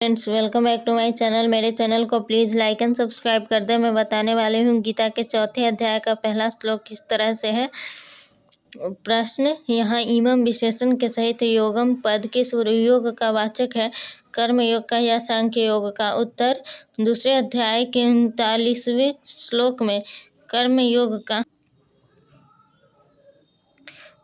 Friends, welcome back to my channel. मेरे channel को please like and subscribe कर दें। मैं बताने वाली हूँ गीता के चौथे अध्याय का पहला श्लोक किस तरह से है। प्रश्न, यहाँ इमम विशेषण के सहित योगम पद के सूर्य योग का वाचक है, कर्म योग का या सांख्य योग का। उत्तर, दूसरे अध्याय के 39वें श्लोक में कर्म योग का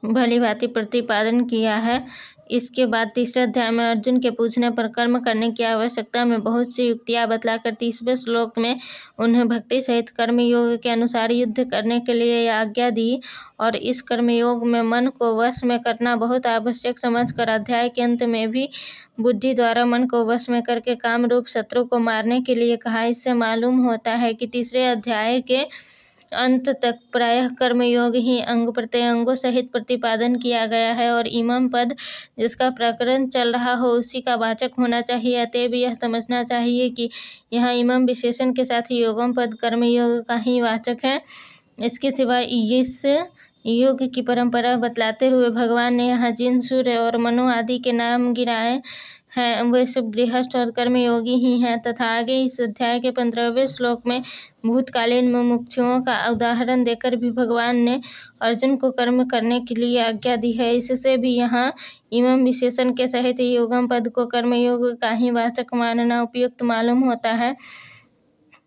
भली भांति प्रतिपादन किया है। इसके बाद तीसरे अध्याय में अर्जुन के पूछने पर कर्म करने की आवश्यकता में बहुत सी युक्तियां बतलाकर 30वें श्लोक में उन्हें भक्ति सहित कर्म योग के अनुसार युद्ध करने के लिए आज्ञा दी और इस कर्म योग में मन को वश में करना बहुत आवश्यक समझकर अध्याय के अंत में भी बुद्धि द्वारा मन को वश में करके काम रूप शत्रु को मारने के लिए कहा। इससे मालूम होता है कि तीसरे अध्याय के अंत तक प्रायः कर्मयोग ही अंग प्रत्यंगों सहित प्रतिपादन किया गया है और इमम पद जिसका प्रकरण चल रहा हो उसी का वाचक होना चाहिए। अतएव यह समझना चाहिए कि यहाँ इमम विशेषण के साथ योगम पद कर्मयोग का ही वाचक है। इसके सिवा इस योग की परंपरा बतलाते हुए भगवान ने यहाँ जिन सूर्य और मनु आदि के नाम गिनाए हैं वे सब गृहस्थ और कर्मयोगी ही हैं तथा आगे इस अध्याय के 15वें श्लोक में भूतकालीन मुमुक्षुओं का उदाहरण देकर भी भगवान ने अर्जुन को कर्म करने के लिए आज्ञा दी है। इससे भी यहाँ इमम विशेषण के सहित योगम पद को कर्मयोग का ही वाचक मानना उपयुक्त मालूम होता है।